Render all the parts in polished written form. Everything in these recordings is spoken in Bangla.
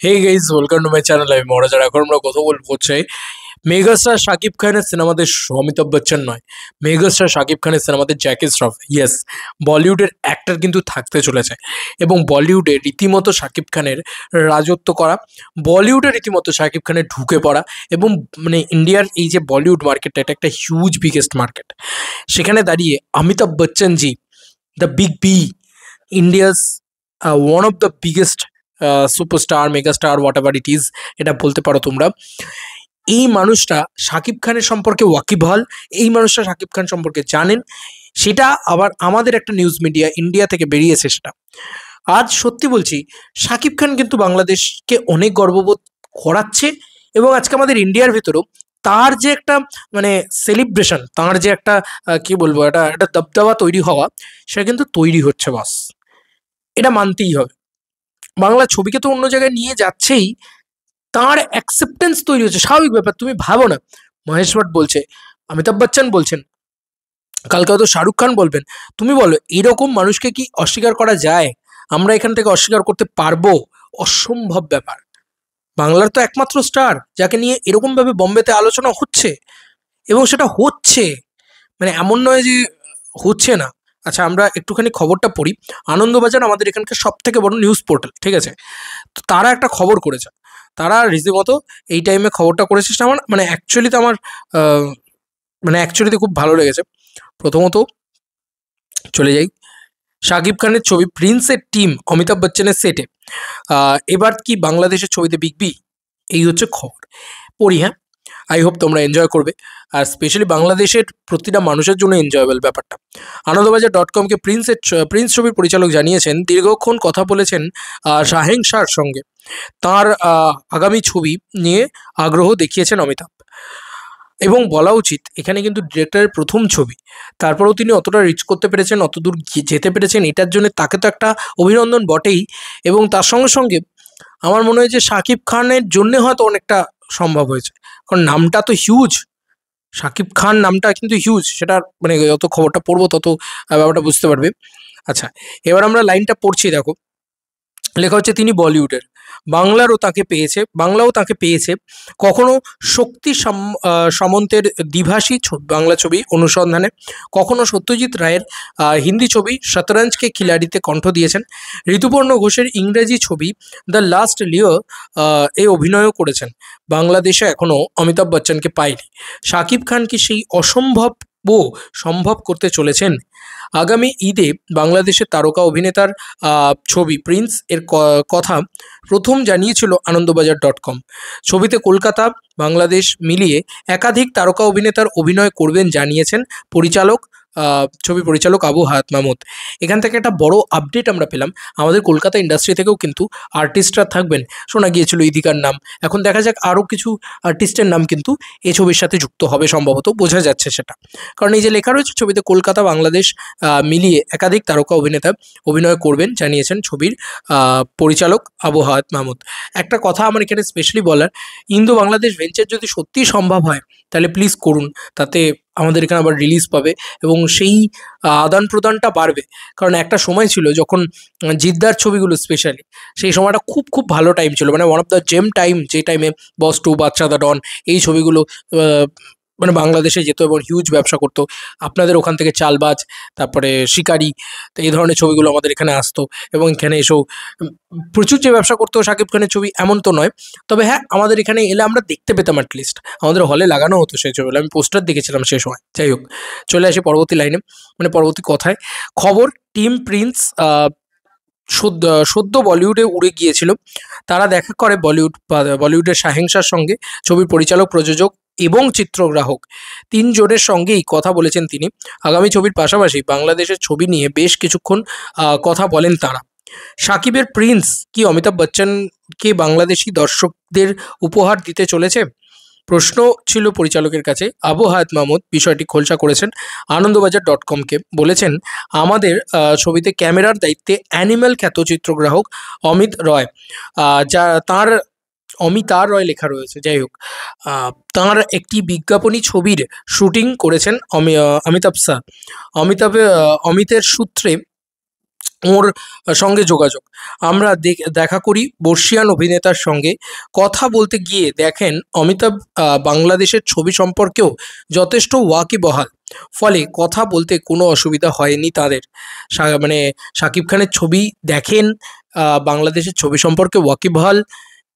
Hey guys welcome to my channel. আমি মহারাজার। এখন আমরা কথা বলবো হচ্ছে মেগাস্টার শাকিব খানের সিনেমাতে অমিতাভ বচ্চন নয়, মেগাস্টার শাকিব খানের সিনেমাতে জ্যাকি শ্রফ। ইয়েস, বলিউডের অ্যাক্টর কিন্তু থাকতে চলেছে এবং বলিউডে রীতিমতো শাকিব খানের রাজত্ব করা, বলিউডে রীতিমতো শাকিব খানের ঢুকে পড়া এবং মানে ইন্ডিয়ার এই যে বলিউড মার্কেটটা, এটা একটা হিউজ বিগেস্ট মার্কেট। সেখানে দাঁড়িয়ে Amitabh Bachchan ji, the big B, India's one of the biggest superstar, megastar, whatever it is, এটা বলতে পারো তোমরা। এই মানুষটা শাকিব খানের সম্পর্কে ওয়াকিবহাল, এই মানুষটা শাকিব খান সম্পর্কে জানেন। সেটা আবার আমাদের একটা নিউজ মিডিয়া ইন্ডিয়া থেকে বেরিয়েছে সেটা। আজ সত্যি বলছি, শাকিব খান কিন্তু বাংলাদেশকে অনেক গর্ববোধ করাচ্ছে এবং আজকে আমাদের ইন্ডিয়ার ভেতরেও তার যে একটা মানে সেলিব্রেশন, তার যে একটা কি বলবো, একটা একটা দবদবা তৈরি হওয়া, সেটা কিন্তু তৈরি হচ্ছে বাস, এটা মানতেই হবে। বাংলা ছবিকে তো অন্য জায়গায় নিয়ে যাচ্ছেই, তার অ্যাকসেপ্টেন্স তৈরি হচ্ছে, স্বাভাবিক ব্যাপার। তুমি ভাবো না, মহেশ ভাট বলছে, অমিতাভ বচ্চন বলছেন, কালকে হয়তো শাহরুখ খান বলবেন। তুমি বলো, এরকম মানুষকে কি অস্বীকার করা যায়? আমরা এখান থেকে অস্বীকার করতে পারবো? অসম্ভব ব্যাপার। বাংলার তো একমাত্র স্টার, যাকে নিয়ে এরকম ভাবে বম্বেতে আলোচনা হচ্ছে এবং সেটা হচ্ছে, মানে এমন নয় যে হচ্ছে না। আচ্ছা, আমরা একটুখানি খবরটা পড়ি। আনন্দবাজার আমাদের এখানকার সব থেকে বড় নিউজ পোর্টাল, ঠিক আছে? তো তারা একটা খবর করেছে, তারা রীতিমতো এই টাইমে খবরটা করেছে, সেটা আমার মানে অ্যাকচুয়ালিতে আমার আহ, মানে অ্যাকচুয়ালিতে খুব ভালো লেগেছে। প্রথমত চলে যাই, শাকিব খানের ছবি প্রিন্সের টিম অমিতাভ বচ্চনের সেটে। এবার কি বাংলাদেশের ছবিতে বিগ বি? এই হচ্ছে খবর। পড়ি, হ্যাঁ। আই হোপ তোমরা এনজয় করবে, আর স্পেশালি বাংলাদেশের প্রতিটা মানুষের জন্য এনজয়েবল ব্যাপারটা। আনন্দবাজার.কমকে প্রিন্স ছবির পরিচালক জানিয়েছেন, দীর্ঘক্ষণ কথা বলেছেন শাহেন শাহর সঙ্গে। তার আগামী ছবি নিয়ে আগ্রহ দেখিয়েছেন অমিতাভ, এবং বলা উচিত এখানে কিন্তু ডিরেক্টরের প্রথম ছবি, তারপরেও তিনি অতটা রিচ করতে পেরেছেন, অতদূর যেতে পেরেছেন, এটার জন্য তাকে তো একটা অভিনন্দন বটেই। এবং তার সঙ্গে সঙ্গে আমার মনে হয় যে শাকিব খানের জন্যে হয়তো অনেকটা সম্ভব হয়েছে, কারণ নামটা তো হিউজ। শাকিব খান নামটা কিন্তু হিউজ, সেটা মানে যত খবরটা পড়বো তত ব্যাপারটা বুঝতে পারবে। আচ্ছা, এবার আমরা লাইনটা পড়ছি, দেখো লেখা হচ্ছে, তিনি বলিউডের, বাংলাও তাকে পেয়েছে। কখনো শক্তি সামন্তের দ্বিভাষী বাংলা ছবি অনুসন্ধানে, কখনো সত্যজিৎ রায়ের হিন্দি ছবি শতরঞ্জকে খিলাড়িতে কণ্ঠ দিয়েছেন। ঋতুপর্ণ ঘোষের ইংরেজি ছবি দ্য লাস্ট লিও এ অভিনয়ও করেছেন। বাংলাদেশে এখনও অমিতাভ বচ্চনকে পায়নি। শাকিব খান কি সেই অসম্ভব সম্ভব করতে চলেছেন? আগামী ঈদে বাংলাদেশের তারকা অভিনেতার ছবি প্রিন্স এর কথা প্রথম জানিয়েছিল আনন্দবাজার.কম। ছবিতে কলকাতা, বাংলাদেশ মিলিয়ে একাধিক তারকা অভিনেতার অভিনয় করবেন জানিয়েছেন ছবি পরিচালক আবু হায়াত মাহমুদ। এখান থেকে একটা বড় আপডেট আমরা পেলাম, আমাদের কলকাতা ইন্ডাস্ট্রি থেকেও কিন্তু আর্টিস্টরা থাকবেন। শোনা গিয়েছিল ইদিকার নাম, এখন দেখা যাক আরও কিছু আর্টিস্টের নাম কিন্তু এই ছবির সাথে যুক্ত হবে, সম্ভবত বোঝা যাচ্ছে সেটা। কারণ এই যে লেখা রয়েছে, ছবিতে কলকাতা, বাংলাদেশ মিলিয়ে একাধিক তারকা অভিনেতা অভিনয় করবেন জানিয়েছেন ছবির পরিচালক আবু হায়াত মাহমুদ। একটা কথা আমার এখানে স্পেশালি বলার, ইন্দো বাংলাদেশ ভেঞ্চার যদি সত্যিই সম্ভব হয়, তাহলে প্লিজ করুন, তাতে আমাদের এখানে আবার রিলিজ পাবে এবং সেই আদান প্রদানটা বাড়বে। কারণ একটা সময় ছিল যখন জিদ্দার ছবিগুলো স্পেশালি, সেই সময়টা খুব খুব ভালো টাইম ছিল, মানে one of the gem time, যে টাইমে বস টু, বাচ্চা দা ডন, এই ছবিগুলো মানে বাংলাদেশে যেত এবং হিউজ ব্যবসা করতো। আপনাদের ওখান থেকে চালবাজ, তারপরে শিকারি, তো এই ধরনের ছবিগুলো আমাদের এখানে আসতো এবং এখানে এসেও প্রচুর যে ব্যবসা করতো শাকিব খানের ছবি, এমন তো নয়। তবে হ্যাঁ, আমাদের এখানে এলে আমরা দেখতে পেতাম, অ্যাটলিস্ট আমাদের হলে লাগানো হতো সেই ছবিগুলো, আমি পোস্টার দেখেছিলাম সেই সময়। যাই হোক, চলে আসি পরবর্তী লাইনে, মানে পরবর্তী কথায়। খবর, টিম প্রিন্স সদ্য বলিউডে উড়ে গিয়েছিল। তারা দেখা করে বলিউডের শাহেনশার সঙ্গে, ছবির পরিচালক, প্রযোজক এবং চিত্রগ্রাহক তিনজনের সঙ্গেই কথা বলেছেন তিনি। আগামী ছবির পাশাপাশি বাংলাদেশের ছবি নিয়ে বেশ কিছুক্ষণ কথা বলেন তারা। সাকিবের প্রিন্স কি অমিতাভ বচ্চনকে বাংলাদেশি দর্শকদের উপহার দিতে চলেছে? প্রশ্ন ছিল পরিচালকের কাছে। আবু হায়াত মাহমুদ বিষয়টি খোলসা করেছেন আনন্দবাজার.কমকে, বলেছেন, আমাদের ছবিতে ক্যামেরার দায়িত্বে অ্যানিম্যাল খ্যাত চিত্রগ্রাহক অমিত রয়, যা তার অমিতার রয় লেখা রয়েছে, যাই হোক, তাঁর একটি বিজ্ঞাপনী ছবির শুটিং করেছেন অমিতাভ স্যার। অমিতের সূত্রে ওর সঙ্গে যোগাযোগ। আমরা দেখা করি বর্ষিয়ান অভিনেতার সঙ্গে। কথা বলতে গিয়ে দেখেন অমিতাভ বাংলাদেশের ছবি সম্পর্কেও যথেষ্ট ওয়াকিবহাল। ফলে কথা বলতে কোনো অসুবিধা হয়নি তাদের। মানে শাকিব খানের ছবি দেখেন, বাংলাদেশের ছবি সম্পর্কে ওয়াকিবহাল।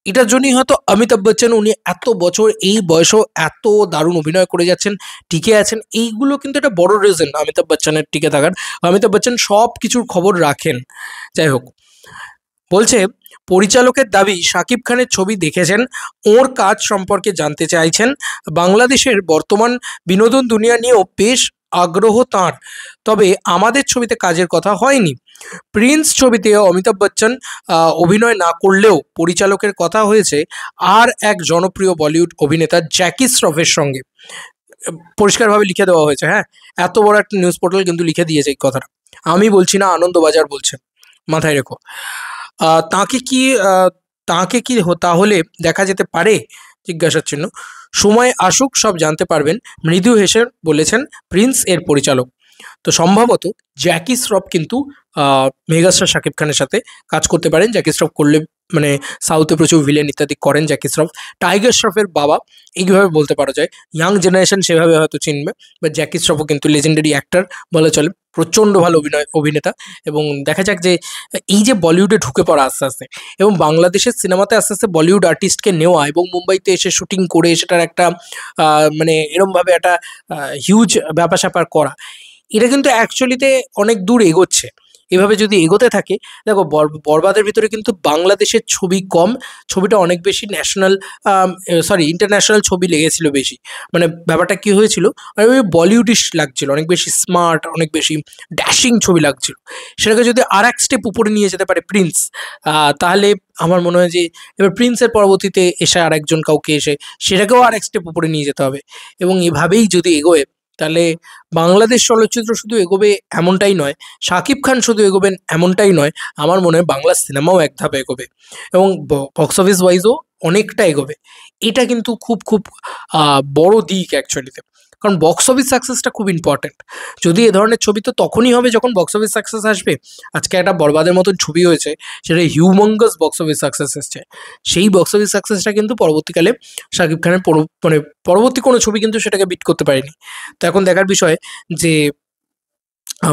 এটার জন্যই হয়তো অমিতাভ বচ্চন উনি এত বছর এই বয়সেও এত দারুণ অভিনয় করে যাচ্ছেন, টিকে আছেন। এইগুলো কিন্তু একটা বড় রিজন অমিতাভ বচ্চনের টিকে থাকার। অমিতাভ বচ্চন সব কিছুর খবর রাখেন। যাই হোক, বলছে পরিচালকের দাবি শাকিব খানের ছবি দেখেছেন, ওর কাজ সম্পর্কে জানতে চাইছেন। বাংলাদেশের বর্তমান বিনোদন দুনিয়া নিয়েও বেশ আগ্রহ তাঁর, তবে আমাদের ছবিতে কাজের কথা হয়নি। প্রিন্স ছবিতে অমিতাভ বচ্চন অভিনয় না করলেও পরিচালকের কথা হয়েছে আর এক জনপ্রিয় বলিউড অভিনেতা জ্যাকি শ্রফের সঙ্গে। পরিষ্কারভাবে লিখে দেওয়া হয়েছে, হ্যাঁ, এত বড় একটা নিউজ পোর্টাল কিন্তু লিখে দিয়েছে এই কথাটা। আমি বলছি না, আনন্দবাজার বলছে, মাথায় রেখো। তাকে কি তাকে কি তাহলে দেখা যেতে পারে? জিজ্ঞাসার চিহ্ন। সময় আসুক, সব জানতে পারবেন, মৃদু হেসে বলেছেন প্রিন্স এর পরিচালক। তো সম্ভবত জ্যাকি শ্রফ কিন্তু মেগাস্টার শাকিব খানের সাথে কাজ করতে পারেন। জ্যাকি শ্রফ করলে মানে সাউথে প্রচুর ভিলেন ইত্যাদি করেন জ্যাকি শ্রফ, টাইগার শ্রফের বাবা, এইভাবে বলতে পারা যায়। ইয়াং জেনারেশন সেভাবে হয়তো চিনবে, বাট জ্যাকি শ্রফও কিন্তু লেজেন্ডারি অ্যাক্টর বলা চলে, প্রচণ্ড ভালো অভিনেতা। এবং দেখা যাক যে এই যে বলিউডে ঢুকে পড়া আস্তে আস্তে, এবং বাংলাদেশের সিনেমাতে আস্তে আস্তে বলিউড আর্টিস্টকে নেওয়া এবং মুম্বাইতে এসে শুটিং করে সেটার একটা মানে এরমভাবে একটা হিউজ ব্যাপার স্যাপার করা, এটা কিন্তু অ্যাকচুয়ালিতে অনেক দূর এগোচ্ছে। এভাবে যদি এগোতে থাকে, দেখো বরবাদের ভিতরে কিন্তু বাংলাদেশের ছবি কম, ছবিটা অনেক বেশি ন্যাশনাল ইন্টারন্যাশনাল ছবি লেগেছিল বেশি। মানে ব্যাপারটা কী হয়েছিল, ওই বলিউডিশ লাগছিল, অনেক বেশি স্মার্ট, অনেক বেশি ড্যাশিং ছবি লাগছিল। সেটাকে যদি আর এক স্টেপ উপরে নিয়ে যেতে পারে প্রিন্স, তাহলে আমার মনে হয় যে এবার প্রিন্সের পরবর্তীতে এসে আর একজন কাউকে এসে সেটাকেও আর এক স্টেপ উপরে নিয়ে যেতে হবে। এবং এভাবেই যদি এগোয়, তাহলে বাংলাদেশ চলচ্চিত্র শুধু এগোবে এমনটাই নয়, শাকিব খান শুধু এগোবেন এমনটাই নয়, আমার মনে হয় বাংলা সিনেমাও এক ধাপে এগোবে এবং বক্স অফিস ওয়াইজও অনেকটা এগোবে। এটা কিন্তু খুব খুব বড় দিক অ্যাকচুয়ালিতে, কারণ বক্স অফিস সাকসেসটা খুব ইম্পর্ট্যান্ট। যদি এ ধরনের ছবি তো তখনই হবে যখন বক্স অফিস সাকসেস আসবে। আজকে একটা বরবাদের মতন ছবি হয়েছে, সেটা হিউমঙ্গাস বক্স অফিস সাকসেস এসছে। সেই বক্স অফিস সাকসেসটা কিন্তু পরবর্তীকালে শাকিব খানের মানে পরবর্তী কোনো ছবি কিন্তু সেটাকে বিট করতে পারেনি। তো এখন দেখার বিষয় যে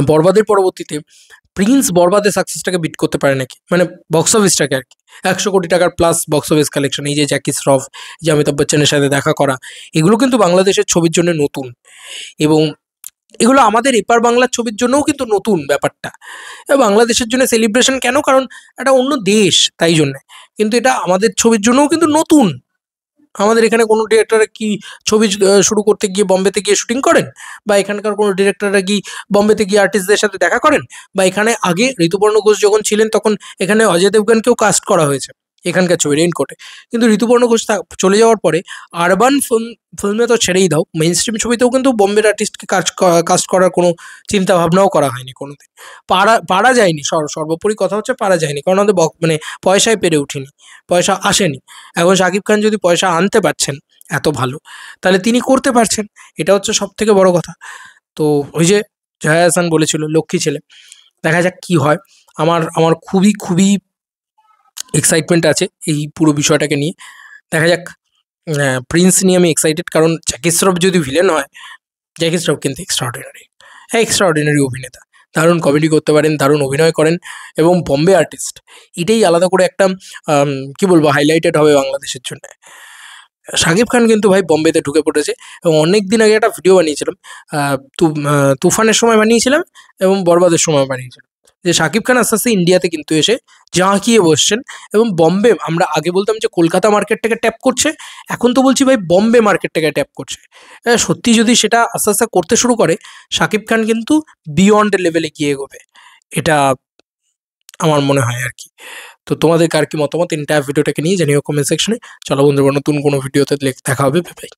বরবাদের পরবর্তীতে প্রিন্স বরবাদের সাকসেসটাকে বিট করতে পারে নাকি, মানে বক্স অফিসটাকে আর কি। 100 কোটি টাকার প্লাস বক্স অফিস কালেকশন, এই যে জ্যাকি শ্রফ, যে অমিতাভ বচ্চনের সাথে দেখা করা, এগুলো কিন্তু বাংলাদেশের ছবির জন্য নতুন, এবং এগুলো আমাদের এপার বাংলার ছবির জন্যও কিন্তু নতুন ব্যাপারটা। বাংলাদেশের জন্য সেলিব্রেশন কেন, কারণ এটা অন্য দেশ তাই জন্যে, কিন্তু এটা আমাদের ছবির জন্যও কিন্তু নতুন। আমাদের এখানে কোনো ডিরেক্টররা কি ছবি শুরু করতে গিয়ে বম্বেতে গিয়ে শুটিং করেন, বা এখানকার কোনো ডিরেক্টররা কি বম্বেতে গিয়ে আর্টিস্টদের সাথে দেখা করেন, বা এখানে আগে ঋতুপর্ণ ঘোষ যখন ছিলেন তখন এখানে অজয় দেবগনকেও কাস্ট করা হয়েছে এখানকার ছবি রেইনকোটে। কিন্তু ঋতুপর্ণ ঘোষ চলে যাওয়ার পরে আরবান ফিল্মে তো ছেড়েই দাও, মেইন স্ট্রিম ছবিতেও কিন্তু বম্বের আর্টিস্টকে কাস্ট করার কোনো চিন্তা ভাবনাও করা হয়নি কোনোদিন। পারা যায়নি, সর্বোপরি কথা হচ্ছে পারা যায়নি, কারণ আমাদের মানে পয়সায় পেরে উঠিনি, পয়সা আসেনি। এখন শাকিব খান যদি পয়সা আনতে পারছেন এত ভালো, তাহলে তিনি করতে পারছেন, এটা হচ্ছে সব থেকে বড় কথা। তো ওই যে জয়া হাসান বলেছিল লক্ষ্মী ছেলে, দেখা যাক কি হয়। আমার খুবই খুবই এক্সাইটমেন্ট আছে এই পুরো বিষয়টাকে নিয়ে। দেখা যাক। প্রিন্স নিয়ে আমি এক্সাইটেড, কারণ জ্যাকি শ্রফ যদি ভিলেন হয়, জ্যাকি শ্রফ কিন্তু এক্সট্রাঅর্ডিনারি অভিনেতা, দারুণ কমেডি করতে পারেন, দারুণ অভিনয় করেন, এবং বম্বে আর্টিস্ট, এটাই আলাদা করে একটা কি বলবো হাইলাইটেড হবে বাংলাদেশের জন্য। শাকিব খান কিন্তু ভাই বম্বেতে ঢুকে পড়েছে, এবং অনেক দিন আগে একটা ভিডিও বানিয়েছিলাম, তুফানের সময় বানিয়েছিলাম এবং বরবাদের সময় বানিয়েছিলাম, যে শাকিব খান আস্তে আস্তে ইন্ডিয়াতে কিন্তু এসে জাঁকিয়ে বসছেন, এবং বম্বে, আমরা আগে বলতাম যে কলকাতা মার্কেটটাকে ট্যাপ করছে, এখন তো বলছি ভাই বম্বে মার্কেটটাকে ট্যাপ করছে। সত্যি যদি সেটা আস্তে আস্তে করতে শুরু করে, শাকিব খান কিন্তু বিয়ন্ড লেভেলে গিয়ে এগোবে, এটা আমার মনে হয় আর কি। তো তোমাদের কার কি মতামত এন্টায়ার ভিডিওটাকে নিয়ে জানিও কমেন্ট সেকশনে। চলো বন্ধুরা, নতুন কোনো ভিডিওতে দেখা হবে, বাই।